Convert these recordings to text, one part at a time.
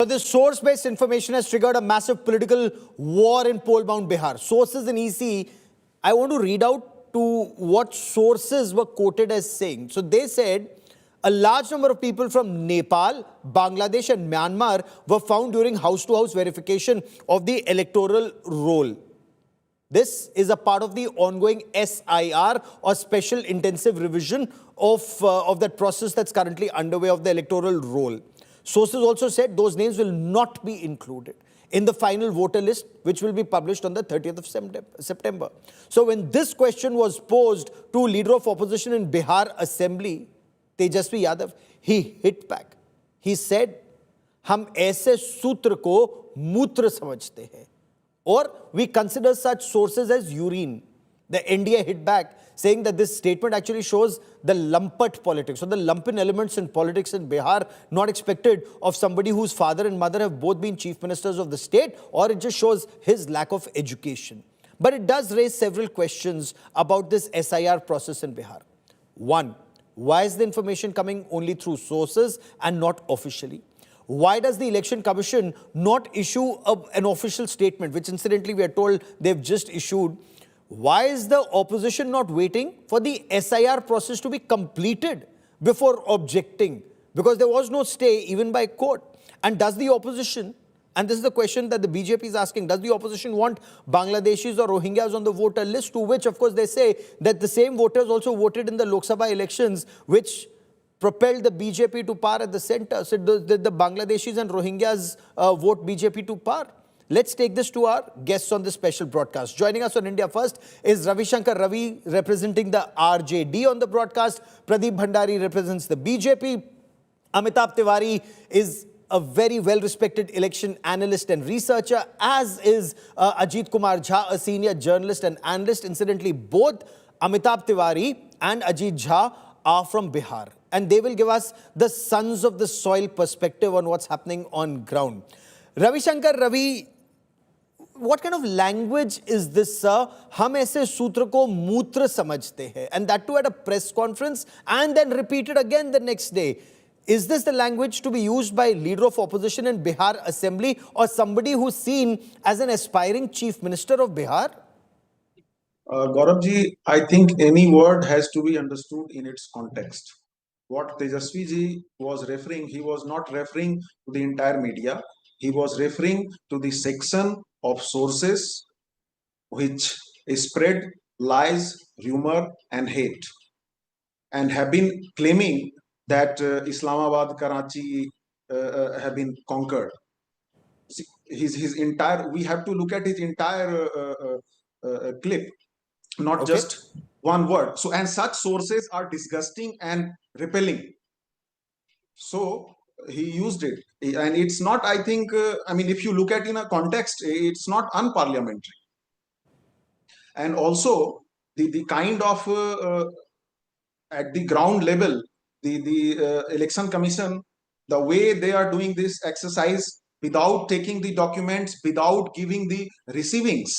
So this source-based information has triggered a massive political war in poll-bound Bihar. Sources in EC, I want to read out to what sources were quoted as saying. So they said, a large number of people from Nepal, Bangladesh and Myanmar were found during house-to-house verification of the electoral roll. This is a part of the ongoing SIR or Special Intensive Revision of that process that's currently underway of the electoral roll. Sources also said those names will not be included in the final voter list, which will be published on the 30th of September. So when this question was posed to leader of opposition in Bihar Assembly, Tejashwi Yadav, he hit back. He said, हम ऐसे सूत्र को मूत्र समझते हैं, or we consider such sources as urine. The NDA hit back, saying that this statement actually shows the lumpet politics, or the lumpen elements in politics in Bihar, not expected of somebody whose father and mother have both been chief ministers of the state, or it just shows his lack of education. But it does raise several questions about this SIR process in Bihar. One, why is the information coming only through sources and not officially? Why does the Election Commission not issue an official statement, which incidentally we are told they've just issued? Why is the opposition not waiting for the SIR process to be completed before objecting? Because there was no stay even by court. And does the opposition, and this is the question that the BJP is asking, does the opposition want Bangladeshis or Rohingyas on the voter list, to which of course they say that the same voters also voted in the Lok Sabha elections, which propelled the BJP to power at the center? So did the Bangladeshis and Rohingyas vote BJP to power? Let's take this to our guests on this special broadcast. Joining us on India First is Ravi Shankar Ravi, representing the RJD on the broadcast. Pradeep Bhandari represents the BJP. Amitabh Tiwari is a very well-respected election analyst and researcher, as is Ajit Kumar Jha, a senior journalist and analyst. Incidentally, both Amitabh Tiwari and Ajit Jha are from Bihar, and they will give us the sons of the soil perspective on what's happening on ground. Ravi Shankar Ravi, what kind of language is this, sir? हम ऐसे सूत्र को मूत्र समझते हैं, and that too at a press conference, and then repeated again the next day. Is this the language to be used by leader of opposition in Bihar Assembly, or somebody who's seen as an aspiring chief minister of Bihar? Gauravji, I think any word has to be understood in its context. What Tejashwi ji was referring, he was not referring to the entire media. He was referring to the section of sources which spread lies, rumor and hate, and have been claiming that Islamabad, Karachi have been conquered. His entire, we have to look at his entire clip, not just one word. So, and such sources are disgusting and repelling. So he used it, and it's not, I think, I mean, if you look at in a context, it's not unparliamentary. And also the kind of at the ground level, the election commission, the way they are doing this exercise without taking the documents, without giving the receivings,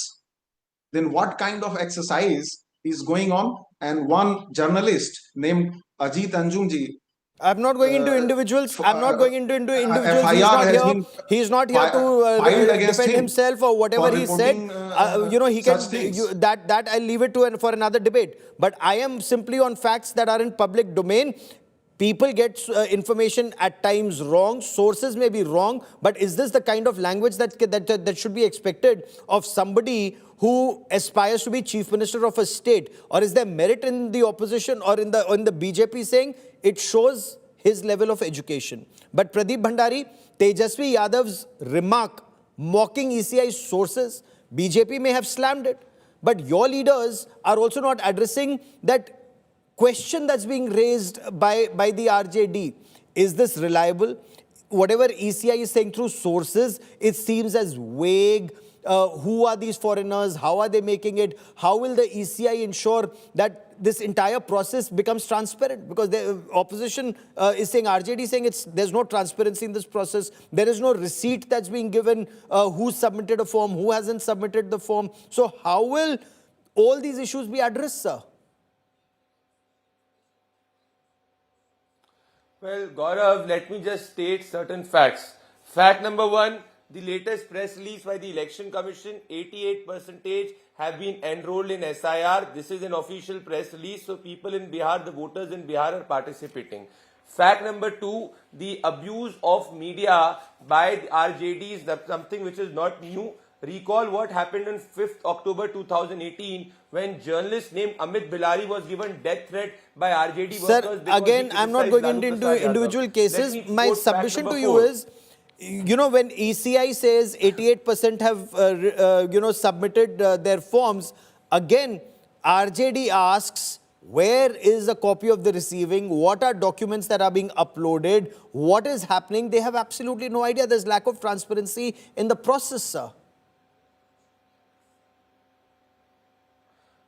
then what kind of exercise is going on? And one journalist named Ajit Anjumji, I'm not going into individuals. I'm not going into individuals. He's not here to defend himself or whatever he said. You know, he can. That I'll leave it to for another debate. But I am simply on facts that are in public domain. People get information at times wrong. Sources may be wrong. But is this the kind of language that should be expected of somebody who aspires to be chief minister of a state? Or is there merit in the opposition or in the BJP saying it shows his level of education? But Pradeep Bhandari, Tejashwi Yadav's remark mocking ECI's sources, BJP may have slammed it, but your leaders are also not addressing that question that's being raised by the RJD. Is this reliable? Whatever ECI is saying through sources, it seems as vague. Who are these foreigners? How are they making it? How will the ECI ensure that this entire process becomes transparent? Because the opposition is saying, RJD is saying there's no transparency in this process. There is no receipt that's being given, who submitted a form, who hasn't submitted the form. So how will all these issues be addressed, sir? Well, Gaurav, let me just state certain facts. Fact number one, the latest press release by the Election Commission, 88% have been enrolled in SIR. This is an official press release, so people in Bihar, the voters in Bihar are participating. Fact number two, the abuse of media by the RJD is something which is not new. Recall what happened on 5th October 2018 when journalist named Amit Bilari was given death threat by RJD Sir, workers because again, he I'm not criticized going Lalu into Prasad Yadav. individual Let cases. me My quote fact submission number to you four. is, when ECI says 88% have, submitted their forms, again, RJD asks, where is a copy of the receiving? What are documents that are being uploaded? What is happening? They have absolutely no idea. There's lack of transparency in the process, sir.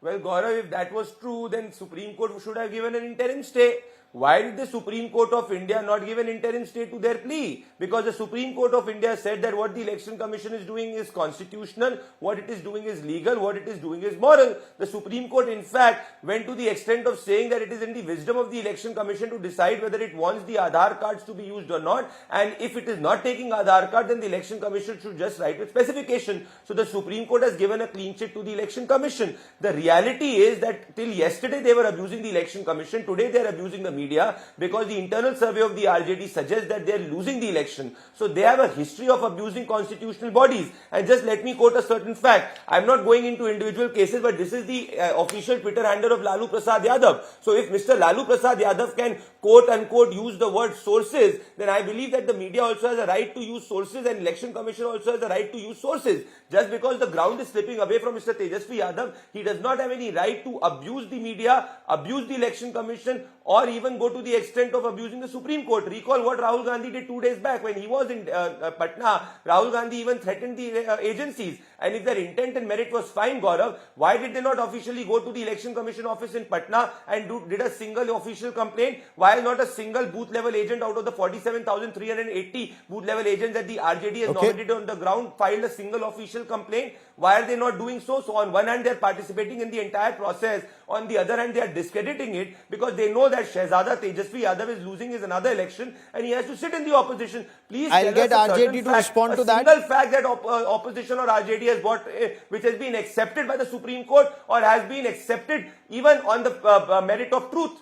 Well, Gaurav, if that was true, then Supreme Court should have given an interim stay. Why did the Supreme Court of India not give an interim stay to their plea? Because the Supreme Court of India said that what the Election Commission is doing is constitutional, what it is doing is legal, what it is doing is moral. The Supreme Court, in fact, went to the extent of saying that it is in the wisdom of the Election Commission to decide whether it wants the Aadhaar cards to be used or not. And if it is not taking Aadhaar card, then the Election Commission should just write with specification. So the Supreme Court has given a clean sheet to the Election Commission. The reality is that till yesterday they were abusing the Election Commission. Today they are abusing the media because the internal survey of the RJD suggests that they are losing the election. So they have a history of abusing constitutional bodies. And just let me quote a certain fact. I'm not going into individual cases, but this is the official Twitter handle of Lalu Prasad Yadav. So if Mr. Lalu Prasad Yadav can quote unquote use the word sources, then I believe that the media also has a right to use sources and Election Commission also has a right to use sources. Just because the ground is slipping away from Mr. Tejashwi Yadav, he does not have any right to abuse the media, abuse the Election Commission, or even go to the extent of abusing the Supreme Court. Recall what Rahul Gandhi did 2 days back when he was in Patna. Rahul Gandhi even threatened the agencies. And if their intent and merit was fine, Gaurav, why did they not officially go to the Election Commission office in Patna and did a single official complaint? Why not a single booth level agent out of the 47,380 booth level agents that the RJD has nominated on the ground filed a single official complaint? Why are they not doing so? So on one hand, they are participating in the entire process. On the other hand, they are discrediting it because they know that Shehzada Tejashwi Yadav is losing his another election and he has to sit in the opposition. Please I'll get tell us a RJD certain to fact, respond to a that. single fact that opposition or RJD has brought, which has been accepted by the Supreme Court or has been accepted even on the merit of truth.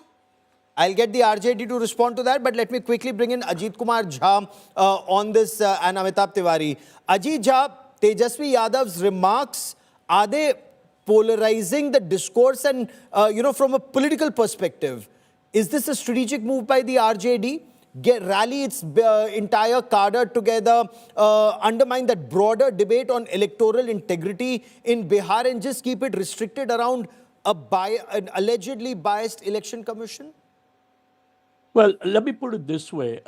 I'll get the RJD to respond to that, but let me quickly bring in Ajit Kumar Jha on this and Amitabh Tiwari. Ajit Jha, Tejashwi Yadav's remarks, are they polarizing the discourse and, from a political perspective? Is this a strategic move by the RJD? Rally its entire cadre together, undermine that broader debate on electoral integrity in Bihar and just keep it restricted around an allegedly biased election commission? Well, let me put it this way.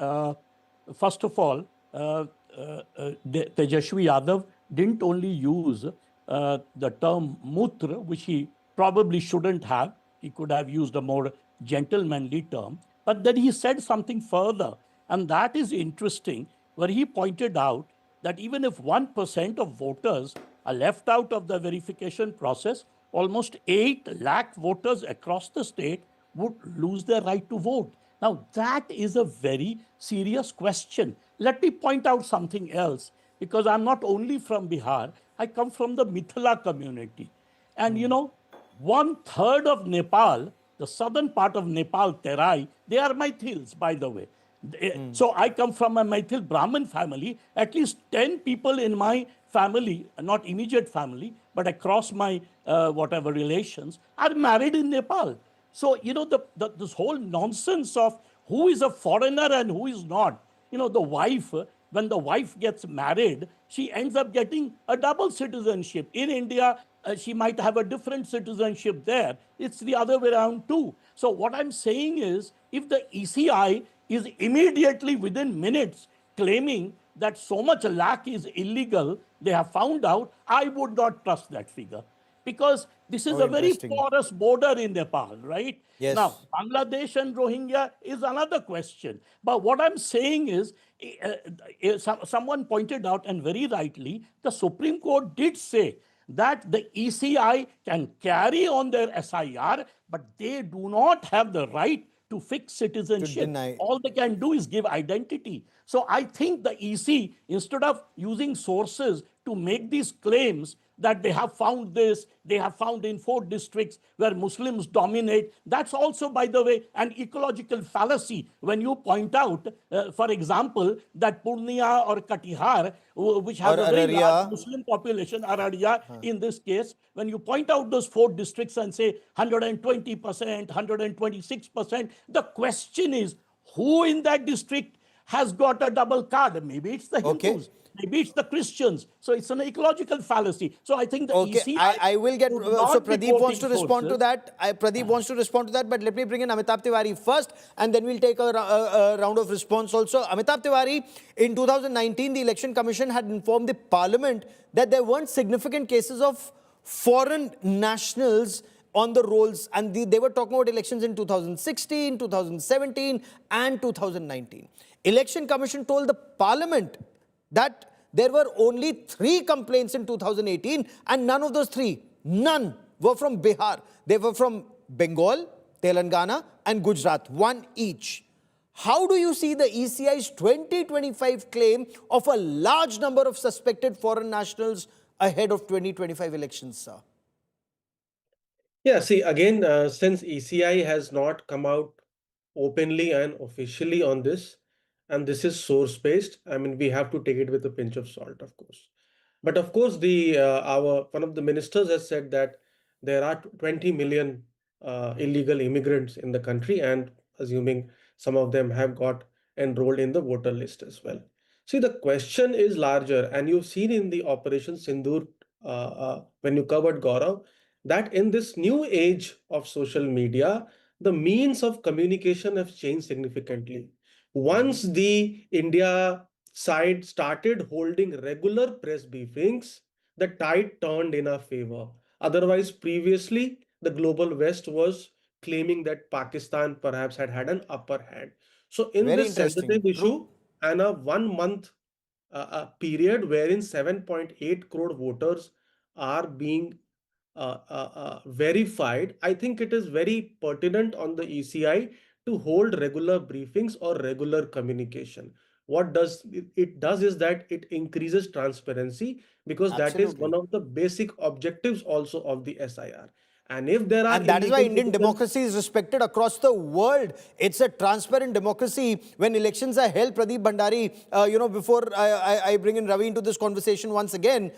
First of all, Tejashwi Yadav didn't only use the term mutra, which he probably shouldn't have. He could have used a more gentlemanly term. But then he said something further, and that is interesting, where he pointed out that even if 1% of voters are left out of the verification process, almost 8 lakh voters across the state would lose their right to vote. Now, that is a very serious question. Let me point out something else, because I'm not only from Bihar, I come from the Mithila community. And 1/3 of Nepal, the southern part of Nepal, Terai, they are Maithils, by the way. So I come from a Maithil Brahmin family. At least 10 people in my family, not immediate family, but across my whatever relations, are married in Nepal. So, this whole nonsense of who is a foreigner and who is not, the wife, when the wife gets married, she ends up getting a double citizenship. In India, she might have a different citizenship there. It's the other way around too. So what I'm saying is, if the ECI is immediately within minutes claiming that so much lakh is illegal, they have found out, I would not trust that figure. Because this is a very porous border in Nepal, right? Yes. Now, Bangladesh and Rohingya is another question. But what I'm saying is, someone pointed out, and very rightly, the Supreme Court did say that the ECI can carry on their SIR, but they do not have the right to fix citizenship. All they can do is give identity. So I think the EC, instead of using sources to make these claims that they have found this, they have found in 4 districts where Muslims dominate. That's also, by the way, an ecological fallacy. When you point out, for example, that Purnia or Katihar, which has Or a very large Araria. Muslim population, Araria in this case, when you point out those 4 districts and say 120%, 126%, the question is, who in that district has got a double card? Maybe it's the Okay. Hindus. Maybe it's the Christians. So it's an ecological fallacy. So I think the Okay, ECI I will get, should so not be Pradeep wants to quoting respond to sources. that. Pradeep wants to respond to that, but let me bring in Amitabh Tiwari first, and then we'll take a round of response also. Amitabh Tiwari, in 2019, the Election Commission had informed the Parliament that there weren't significant cases of foreign nationals on the rolls, and they were talking about elections in 2016, 2017, and 2019. Election Commission told the Parliament that there were only 3 complaints in 2018, and none of those 3, none were from Bihar. They were from Bengal, Telangana, and Gujarat, 1 each. How do you see the ECI's 2025 claim of a large number of suspected foreign nationals ahead of 2025 elections, sir? Yeah, see, again, since ECI has not come out openly and officially on this, and this is source-based, I mean, we have to take it with a pinch of salt, of course. But of course, our one of the ministers has said that there are 20 million illegal immigrants in the country, and assuming some of them have got enrolled in the voter list as well. See, the question is larger, and you've seen in the Operation Sindoor when you covered Gaurav, that in this new age of social media, the means of communication have changed significantly. Once the India side started holding regular press briefings, the tide turned in our favor. Otherwise, previously, the global West was claiming that Pakistan perhaps had an upper hand. So, in Very this interesting. sensitive issue True. and a 1 month period wherein 7.8 crore voters are being verified, I think it is very pertinent on the ECI to hold regular briefings or regular communication. What does it does is that it increases transparency, because that is Absolutely. one of the basic objectives also of the SIR. And if there are And that is why illegal Indian citizens, democracy is respected across the world. It's a transparent democracy. When elections are held, Pradeep Bhandari, before I bring in Ravi into this conversation once again,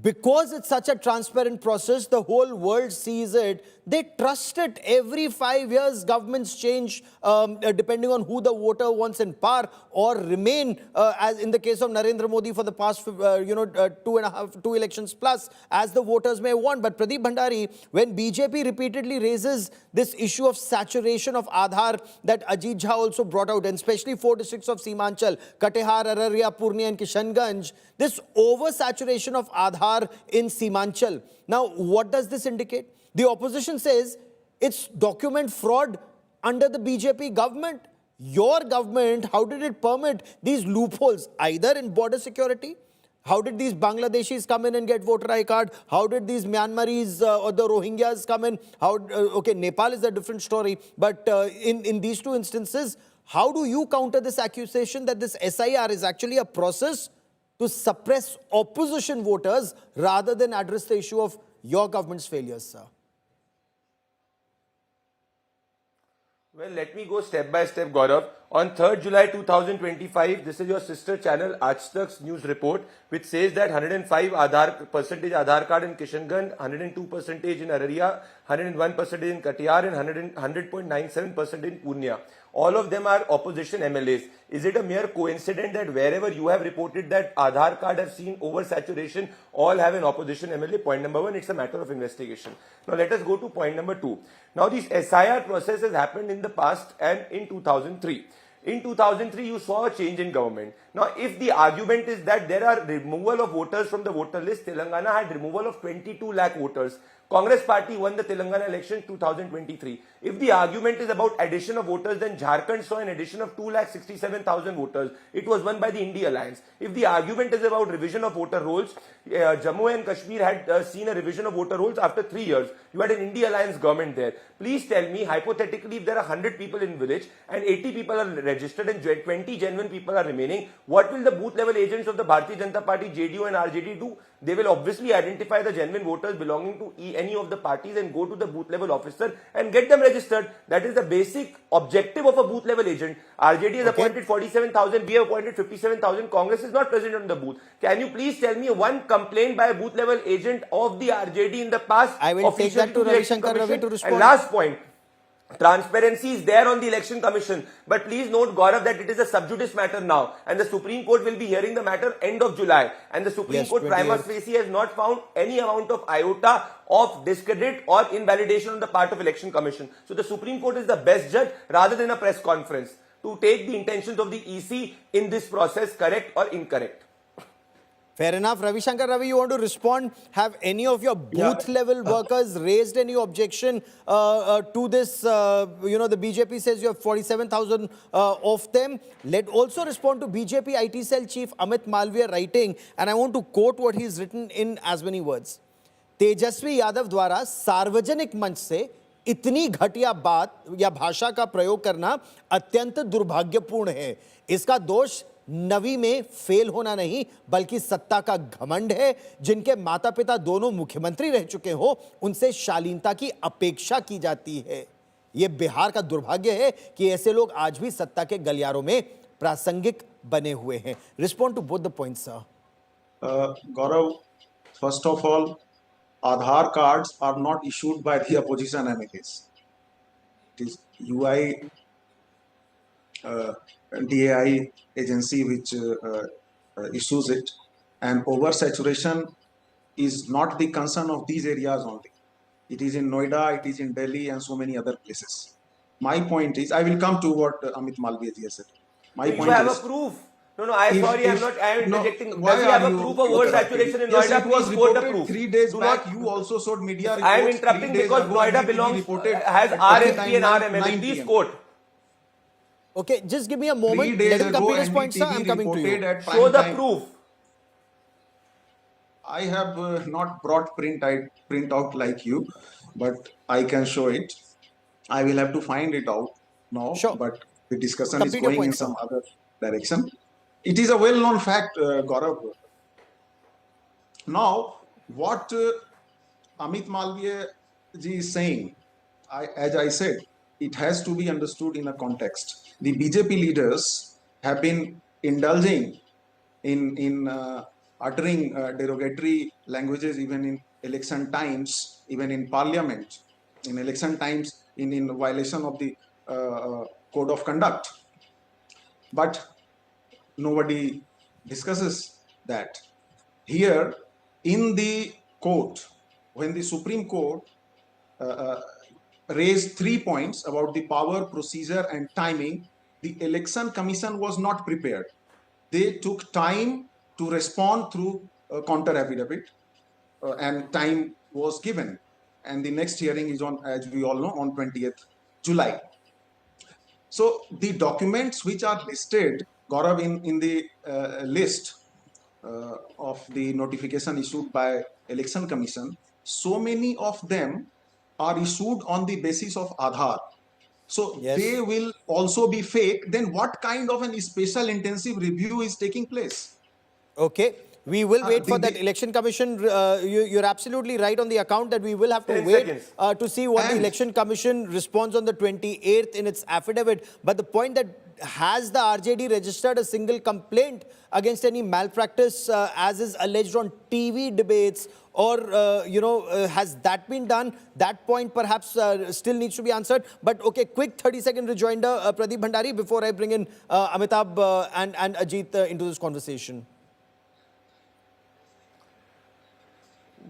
because it's such a transparent process, the whole world sees it. They trust it. Every 5 years, governments change depending on who the voter wants in power, or remain, as in the case of Narendra Modi for the past, 2 elections plus, as the voters may want. But Pradeep Bhandari, when BJP repeatedly raises this issue of saturation of Aadhaar that Ajit Jha also brought out, and especially 4 districts of Simanchal, Katihar, Araria, Purnia, and Kishanganj, this oversaturation of Aadhaar in Simanchal. Now, what does this indicate? The opposition says it's document fraud under the BJP government. Your government, how did it permit these loopholes, either in border security? How did these Bangladeshis come in and get voter ID card? How did these Myanmaris or the Rohingyas come in? Okay, Nepal is a different story. But in these 2 instances, how do you counter this accusation that this SIR is actually a process to suppress opposition voters rather than address the issue of your government's failures, sir? Well, let me go step by step, Gaurav. On 3rd July 2025, this is your sister channel Aaj Tak's news report, which says that 105% Aadhaar card in Kishanganj, 102% in Araria, 101% in Katihar, and 100.97% in Purnia. All of them are opposition MLAs. Is it a mere coincidence that wherever you have reported that Aadhaar card have seen oversaturation, all have an opposition MLA? Point number 1, it's a matter of investigation. Now let us go to point number 2. Now this SIR process has happened in the past and in 2003. In 2003, you saw a change in government. Now, Now, if the argument is that there are removal of voters from the voter list, Telangana had removal of 22 lakh voters. Congress party won the Telangana election 2023. If the argument is about addition of voters, then Jharkhand saw an addition of 2,67,000 voters. It was won by the India Alliance. If the argument is about revision of voter rolls, Jammu and Kashmir had seen a revision of voter rolls after 3 years. You had an India Alliance government there. Please tell me, hypothetically, if there are 100 people in village and 80 people are registered and 20 genuine people are remaining, what will the booth level agents of the Bharatiya Janata Party, JDU and RJD do? They will obviously identify the genuine voters belonging to any of the parties and go to the booth level officer and get them registered. That is the basic objective of a booth level agent. RJD has appointed 47,000, we have appointed 57,000. Congress is not present on the booth. Can you please tell me one complaint by a booth level agent of the RJD in the past? I will take that to Ravi Shankar Ravi to respond. And last point. Transparency is there on the election commission, but please note, Gaurav, that it is a sub judice matter now, and the Supreme Court will be hearing the matter end of July, and the Supreme Court prima facie has not found any amount of iota of discredit or invalidation on the part of election commission. So the Supreme Court is the best judge rather than a press conference to take the intentions of the EC in this process correct or incorrect. Fair enough. Ravi Shankar Ravi, you want to respond? Have any of your booth level workers raised any objection to this? The BJP says you have 47,000 of them. Let also respond to BJP IT cell chief Amit Malviya writing, and I want to quote what he's written in as many words. Tejashwi Yadav द्वारा सार्वजनिक मंच से इतनी घटिया बात या भाषा का प्रयोग करना अत्यंत दुर्भाग्यपूर्ण है. इसका दोष नवी में फेल होना नहीं बल्कि सत्ता का घमंड है. जिनके माता पिता दोनों मुख्यमंत्री रह चुके हो उनसे शालीनता की अपेक्षा की जाती है. यह बिहार का दुर्भाग्य है कि ऐसे लोग आज भी सत्ता के गलियारों में प्रासंगिक बने हुए हैं. Respond to both the points sir. Gaurav, first of all, Aadhaar cards are not issued by the opposition MLAs. It is UI DAI agency which issues it, and oversaturation is not the concern of these areas only. It is in Noida, it is in Delhi and so many other places. My point is, I will come to what Amit Malviya ji has said. My point have is, a proof. I'm interjecting. Why Does he have a you proof of oversaturation in yes, Noida? it was Please quote the reported proof. 3 days Do back. not- You also showed media reports. I am interrupting 3 days because ago, Noida NDTV belongs, reported has at RSP and 9 RML. Please PM. quote. Okay, just give me a moment. 3 days Let him ago, complete his point, sir. NDTV I'm coming to reported you. at Show prime the time. proof. I have not brought print out like you, but I can show it. I will have to find it out now, Sure. but the discussion Complete is your going point, in some sir. other direction. It is a well-known fact, Gaurav. Now, what Amit Malviya ji is saying, as I said, it has to be understood in a context. The BJP leaders have been indulging in uttering derogatory languages even in election times, even in parliament, in election times, in violation of the code of conduct. But nobody discusses that. Here, in the court, when the Supreme Court raised 3 points about the power, procedure, and timing, the Election Commission was not prepared. They took time to respond through counter affidavit, and time was given. And the next hearing is on, as we all know, on 20th July. So the documents which are listed, Gaurav, in the list of the notification issued by Election Commission, so many of them are issued on the basis of Aadhaar. So Yes. they will also be fake. Then what kind of an special intensive review is taking place? Okay. We will wait for the- that election commission. You're absolutely right on the account that we will have to 10 wait seconds. to see what the And- election commission responds on the 28th in its affidavit. But the point that has the RJD registered a single complaint against any malpractice as is alleged on TV debates, or has that been done? That point perhaps still needs to be answered. But okay, quick 30-second rejoinder, Pradeep Bhandari, before I bring in Amitabh and Ajit into this conversation.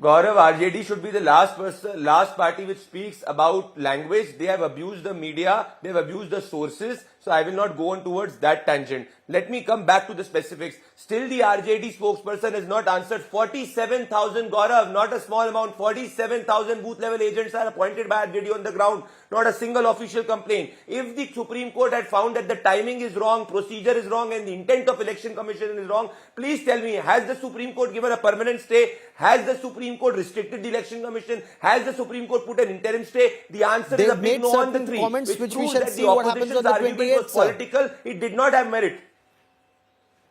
Gaurav, RJD should be the last party which speaks about language. They have abused the media, they have abused the sources. So I will not go on towards that tangent. Let me come back to the specifics. Still the RJD spokesperson has not answered. 47,000, Gaurav, not a small amount. 47,000 booth level agents are appointed by RJD on the ground. Not a single official complaint. If the Supreme Court had found that the timing is wrong, procedure is wrong, and the intent of Election Commission is wrong, please tell me, has the Supreme Court given a permanent stay? Has the Supreme Court restricted the Election Commission? Has the Supreme Court put an interim stay? The answer is a They've big made no on the certain three, comments which which we proves shall that see the what happens opposition's on the argument 28th, was sir. political. It did not have merit.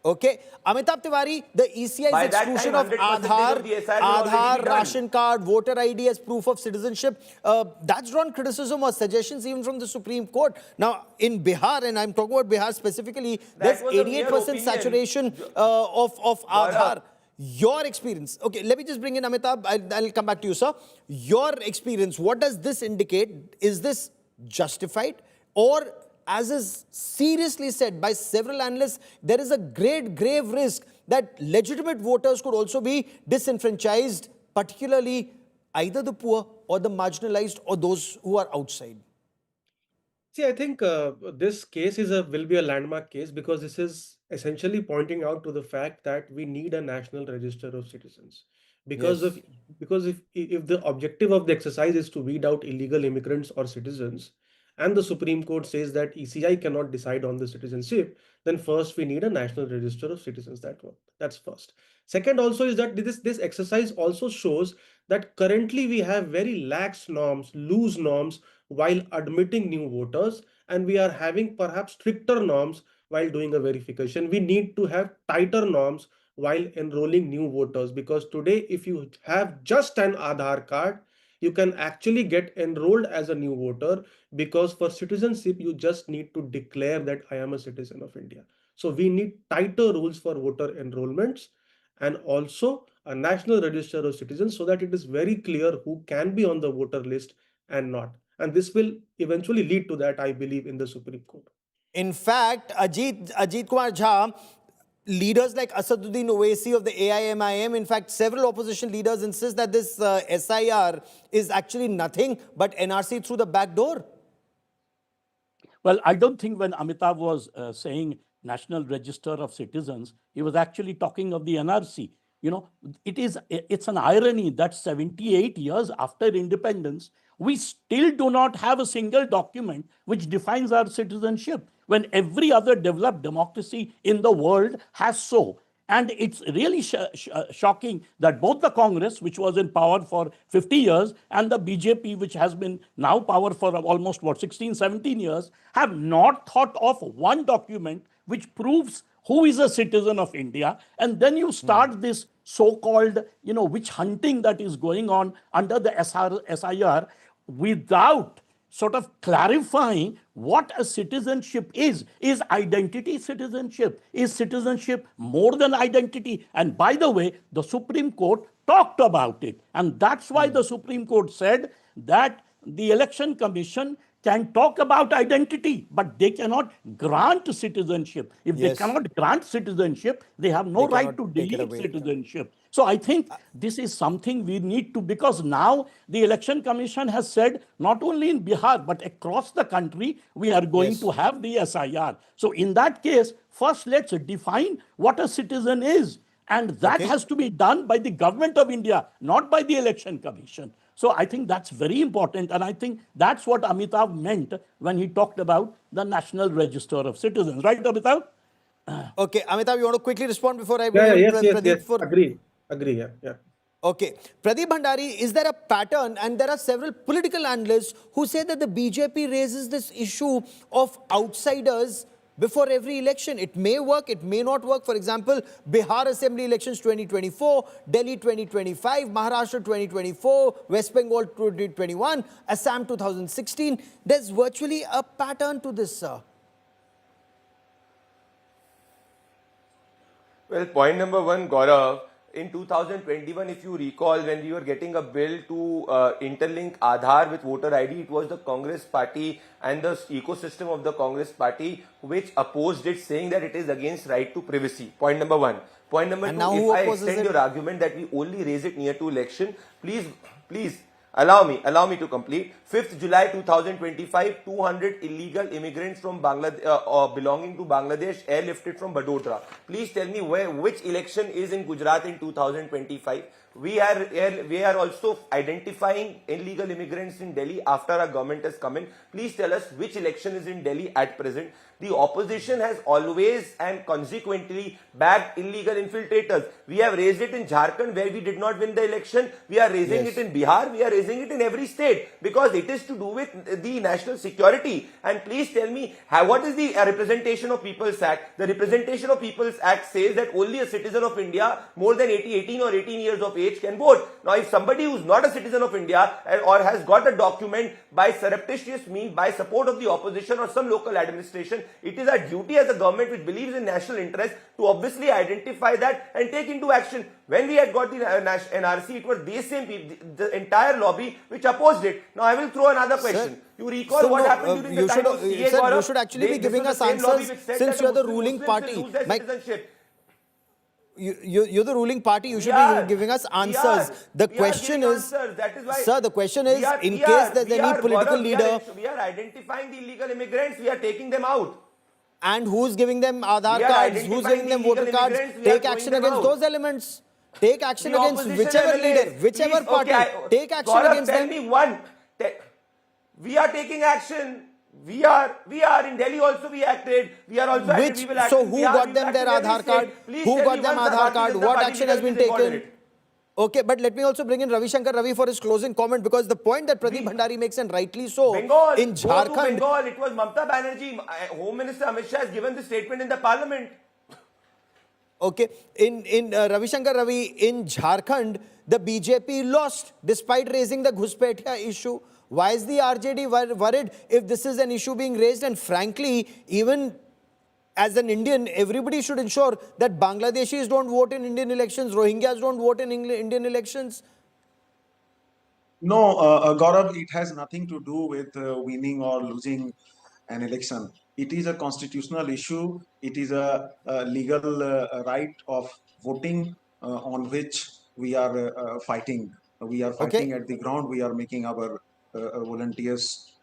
Okay, Amitabh Tiwari, the ECI's By that exclusion time, of 100% Aadhaar, of the SIR will already be Aadhaar, done. ration card, voter ID as proof of citizenship, that's drawn criticism or suggestions even from the Supreme Court. Now, in Bihar, and I'm talking about Bihar specifically, That there's was a mere 88% opinion. saturation of Aadhaar. Your experience, okay, let me just bring in Amitabh, I'll come back to you, sir. Your experience, what does this indicate? Is this justified? Or, as is seriously said by several analysts, there is a grave risk that legitimate voters could also be disenfranchised, particularly either the poor or the marginalized or those who are outside. See, I think this case will be a landmark case because this is essentially pointing out to the fact that we need a national register of citizens. Because of Yes. because if the objective of the exercise is to weed out illegal immigrants or citizens, and the Supreme Court says that ECI cannot decide on the citizenship, then first we need a national register of citizens. That's first. Second, also is that this exercise also shows that currently we have very lax norms, loose norms while admitting new voters, and we are having perhaps stricter norms while doing a verification. We need to have tighter norms while enrolling new voters, because today if you have just an Aadhaar card, you can actually get enrolled as a new voter, because for citizenship you just need to declare that I am a citizen of India. So we need tighter rules for voter enrollments, and also a national register of citizens, so that it is very clear who can be on the voter list and not. And this will eventually lead to that, I believe, in the Supreme Court. In fact, Ajit Kumar Jha, leaders like Asaduddin Owaisi of the AIMIM, in fact, several opposition leaders insist that this SIR is actually nothing but NRC through the back door. Well, I don't think when Amitabh was saying National Register of Citizens, he was actually talking of the NRC. You know, it's an irony that 78 years after independence, we still do not have a single document which defines our citizenship, when every other developed democracy in the world has so. And it's really shocking that both the Congress, which was in power for 50 years, and the BJP, which has been now power for almost, 16, 17 years, have not thought of one document which proves who is a citizen of India. And then you start this so-called, witch hunting that is going on under the SIR without sort of clarifying what a citizenship is. Is identity citizenship? Is citizenship more than identity? And by the way, the Supreme Court talked about it. And that's why the Supreme Court said that the Election Commission can talk about identity, but they cannot grant citizenship. If they Yes. cannot grant citizenship, they have no They right cannot to take it delete away. citizenship. So I think this is something we need to, because now the Election Commission has said not only in Bihar, but across the country, we are going Yes. to have the SIR. So in that case, first let's define what a citizen is. And that Okay. has to be done by the government of India, not by the Election Commission. So I think that's very important. And I think that's what Amitabh meant when he talked about the National Register of Citizens. Right, Amitabh? Okay, Amitabh, you want to quickly respond before I bring Yeah, in yes, yes, Pradeep yes. for... Agree, yeah. Okay. Pradeep Bhandari, is there a pattern? And there are several political analysts who say that the BJP raises this issue of outsiders before every election. It may work, it may not work. For example, Bihar Assembly elections 2024, Delhi 2025, Maharashtra 2024, West Bengal 2021, Assam 2016. There's virtually a pattern to this, sir. Well, point number one, Gaurav, in 2021, if you recall, when we were getting a bill to interlink Aadhaar with voter ID, it was the Congress party and the ecosystem of the Congress party which opposed it, saying that it is against right to privacy. Point number one. Point number And two, now if who I opposes extend it? your argument that we only raise it near to election, please, Allow me to complete. 5th July 2025, 200 illegal immigrants from Bangladesh belonging to Bangladesh airlifted from Vadodara. Please tell me which election is in Gujarat in 2025. We are also identifying illegal immigrants in Delhi after our government has come in. Please tell us which election is in Delhi at present. The opposition has always and consequently backed illegal infiltrators. We have raised it in Jharkhand where we did not win the election. We are raising it in Bihar. We are raising it in every state because it is to do with the national security. And please tell me, what is the Representation of People's Act? The Representation of People's Act says that only a citizen of India more than 18 or 18 years of age can vote. Now, if somebody who is not a citizen of India or has got a document by surreptitious means, by support of the opposition or some local administration, it is our duty as a government which believes in national interest to obviously identify that and take into action. When we had got the NRC, it was these same people, the entire lobby which opposed it. Now I will throw another question. Sir, you recall what happened during the time of CA, sir, Gaurav? you should actually be giving us answers since you are the ruling party. You're the ruling party. You should be giving us answers. The question is, sir, the question is, in case there's any political leader, we are identifying the illegal immigrants. We are taking them out. And who's giving them Aadhaar cards? Who's giving them voter cards? Take action against those elements. Take action against whichever leader, whichever party. Take action against them. Tell me one. We are taking action. We are in Delhi also. We acted. We are also acted. We will act. So who got them their Aadhaar card? Who got them Aadhaar card? What action has been taken? Okay, but let me also bring in Ravi Shankar Ravi for his closing comment, because the point that Pradeep Bhandari makes, and rightly so, Bengal, in Jharkhand, Bengal, it was Mamata Banerjee. Home Minister Amit Shah has given this statement in the parliament. okay, in Ravi Shankar Ravi, in Jharkhand, the BJP lost despite raising the Ghuspetia issue. Why is the RJD worried if this is an issue being raised? And frankly, even as an Indian, everybody should ensure that Bangladeshis don't vote in Indian elections, Rohingyas don't vote in Indian elections. No, Gaurav, it has nothing to do with winning or losing an election. It is a constitutional issue. It is a legal right of voting on which we are fighting. We are fighting at the ground. We are making our volunteers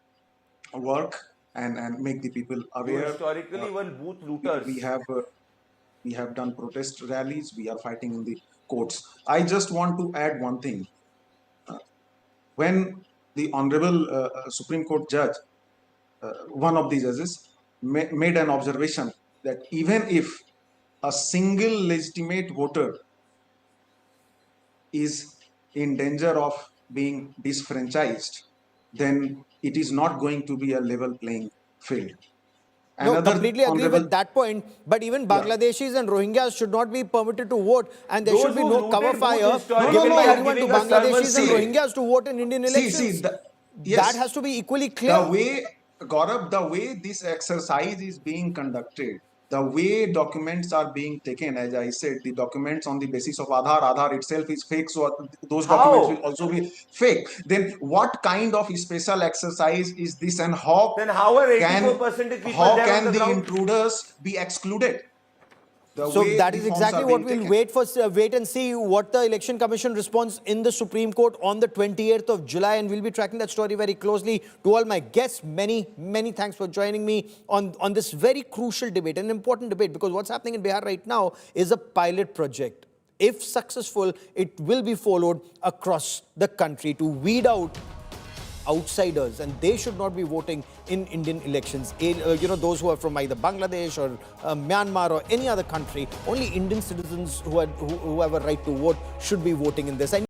work and make the people aware. Historically, one booth looters. We have done protest rallies. We are fighting in the courts. I just want to add one thing. When the Honorable Supreme Court judge, one of the judges, made an observation that even if a single legitimate voter is in danger of being disfranchised, then it is not going to be a level playing field. No, completely agree with that point. But even Bangladeshis and Rohingyas should not be permitted to vote, and there should be no cover fire given by anyone to Bangladeshis and Rohingyas to vote in Indian elections. That has to be equally clear. The way, Gaurav, the way this exercise is being conducted, the way documents are being taken, as I said, the documents on the basis of Aadhaar itself is fake, so those documents will also be fake. Then what kind of special exercise is this, and how then how are 84% people how there can on the the ground? Intruders be excluded? So that is exactly what we'll wait and see what the Election Commission responds in the Supreme Court on the 28th of July, and we'll be tracking that story very closely. To all my guests, many thanks for joining me on this very crucial debate, an important debate, because what's happening in Bihar right now is a pilot project. If successful, it will be followed across the country to weed out outsiders, and they should not be voting in Indian elections. Those who are from either Bangladesh or Myanmar or any other country, only Indian citizens who have a right to vote should be voting in this.